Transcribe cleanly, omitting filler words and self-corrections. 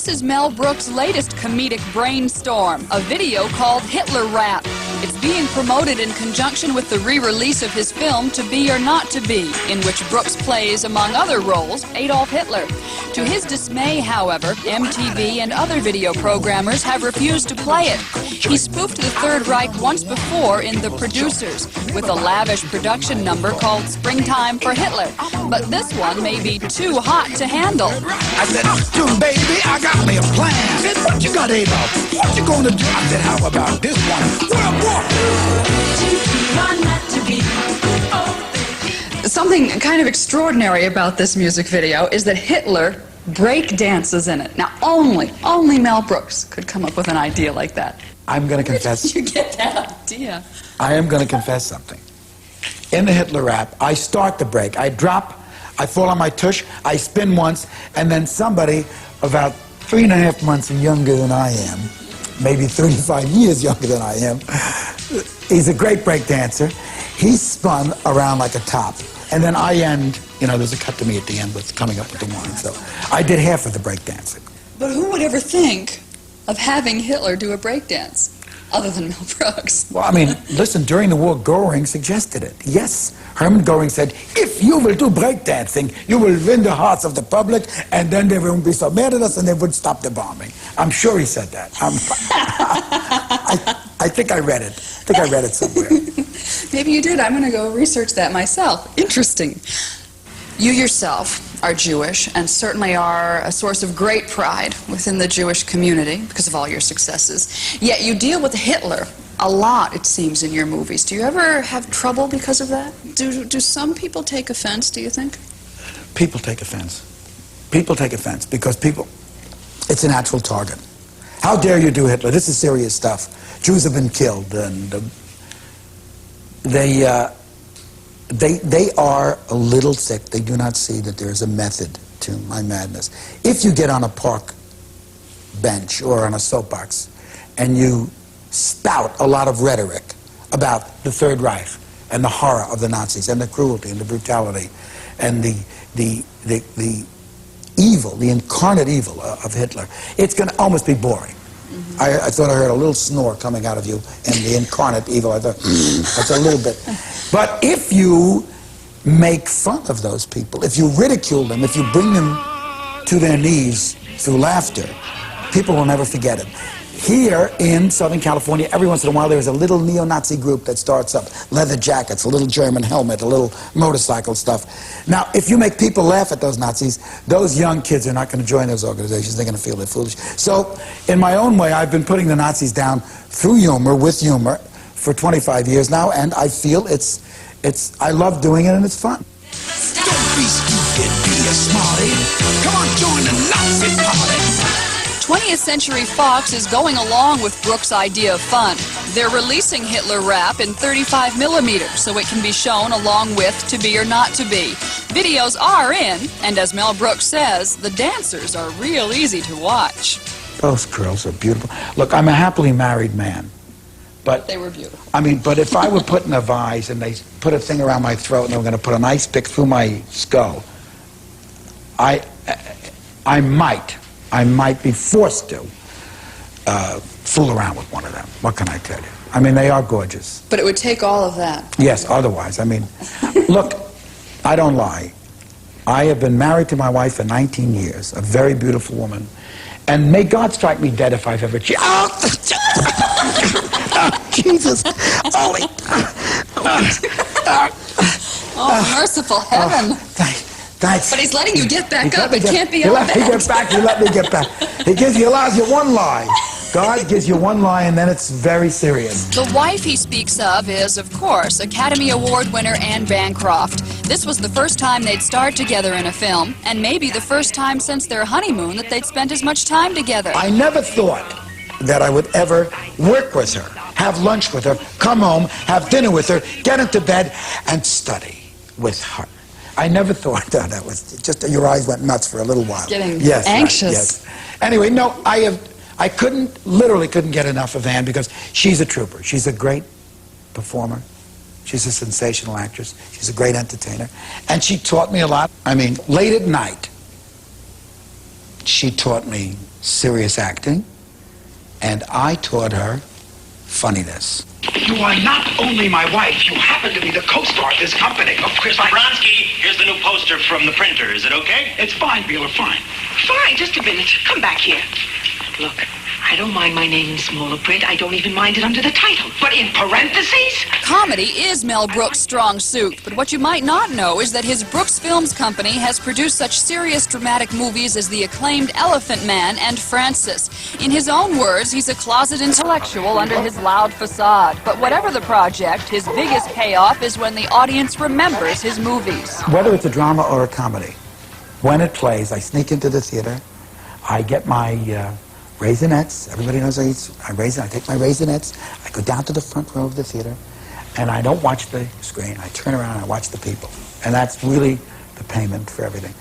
This is Mel Brooks' latest comedic brainstorm, a video called Hitler Rap. It's being promoted in conjunction with the re-release of his film To Be or Not to Be, in which Brooks plays, among other roles, Adolf Hitler. To his dismay, however, MTV and other video programmers have refused to play it. He spoofed the Third Reich once before in The Producers, with a lavish production number called Springtime for Hitler. But this one may be too hot to handle. I said, dude, baby, I got me a plan. I said, what you got, Adolf? What you gonna do? I said, how about this one? World War. Something kind of extraordinary about this music video is that Hitler break dances in it. Now, only Mel Brooks could come up with an idea like that. I'm going to confess. Where did you get that idea? I am going to confess something. In the Hitler rap, I start the break. I drop, I fall on my tush, I spin once, and then somebody about 3.5 months younger than I am, maybe 35 years younger than I am, he's a great break dancer. He spun around like a top. And then I end, you know, there's a cut to me at the end with coming up with the line. So I did half of the break dancing. But who would ever think of having Hitler do a break dance, other than Mel Brooks? Well, I mean, listen, during the war, Goring suggested it. Yes, Hermann Goring said, if you will do break dancing, you will win the hearts of the public, and then they won't be so mad at us, and they would stop the bombing. I'm sure he said that. I think I read it. I think I read it somewhere. Maybe you did. I'm going to go research that myself. Interesting. You yourself are Jewish and certainly are a source of great pride within the Jewish community because of all your successes. Yet you deal with Hitler a lot, it seems, in your movies. Do you ever have trouble because of that? Do some people take offense, do you think? People take offense. People take offense because it's a natural target. How dare you do Hitler? This is serious stuff. Jews have been killed, and they are a little sick. They do not see that there is a method to my madness. If you get on a park bench or on a soapbox and you spout a lot of rhetoric about the Third Reich and the horror of the Nazis and the cruelty and the brutality and the evil, the incarnate evil of Hitler, it's going to almost be boring. I thought I heard a little snore coming out of you, and the incarnate evil, I thought, that's a little bit. But if you make fun of those people, if you ridicule them, if you bring them to their knees through laughter, people will never forget it. Here in Southern California, every once in a while there is a little neo-Nazi group that starts up. Leather jackets, a little German helmet, a little motorcycle stuff. Now, if you make people laugh at those Nazis, those young kids are not going to join those organizations. They're going to feel they're foolish. So, in my own way, I've been putting the Nazis down through humor, with humor, for 25 years now, and I feel I love doing it and it's fun. Don't be stupid, be a smarty. Come on, join the Nazi party. 20th Century Fox is going along with Brooks' idea of fun. They're releasing Hitler Rap in 35mm so it can be shown along with To Be or Not to Be. Videos are in, and as Mel Brooks says, the dancers are real easy to watch. Both girls are beautiful. Look, I'm a happily married man. But they were beautiful. I mean, but if I were put in a vise and they put a thing around my throat and they were going to put an ice pick through my skull, I might be forced to fool around with one of them. What can I tell you? I mean, they are gorgeous. But it would take all of that. Yes, otherwise. I mean, look, I don't lie. I have been married to my wife for 19 years, a very beautiful woman. And may God strike me dead if I've ever cheated. Oh, Jesus. Oh, merciful heaven. Thanks. But he's letting you get back up. It can't be all that. He let me get back. He allows you one lie. God gives you one lie, and then it's very serious. The wife he speaks of is, of course, Academy Award winner Anne Bancroft. This was the first time they'd starred together in a film, and maybe the first time since their honeymoon that they'd spent as much time together. I never thought that I would ever work with her, have lunch with her, come home, have dinner with her, get into bed, and study with her. I never thought that was just, your eyes went nuts for a little while. Getting yes, anxious. Right, yes. Anyway, no, I literally couldn't get enough of Anne because she's a trooper. She's a great performer. She's a sensational actress. She's a great entertainer. And she taught me a lot. I mean, late at night, she taught me serious acting, and I taught her funniness. You are not only my wife, you happen to be the co-star of this company. Of course, Vronsky, here's the new poster from the printer. Is it okay? It's fine, Beeler, fine. Fine, just a minute. Come back here. Look, I don't mind my name in smaller print. I don't even mind it under the title. But in parentheses? Comedy is Mel Brooks' strong suit, but what you might not know is that his Brooks Films Company has produced such serious dramatic movies as the acclaimed Elephant Man and Francis. In his own words, he's a closet intellectual under his loud facade. But whatever the project, his biggest payoff is when the audience remembers his movies. Whether it's a drama or a comedy, when it plays, I sneak into the theater, I get my Raisinets. Everybody knows I take my Raisinets, I go down to the front row of the theater, and I don't watch the screen. I turn around and I watch the people. And that's really the payment for everything.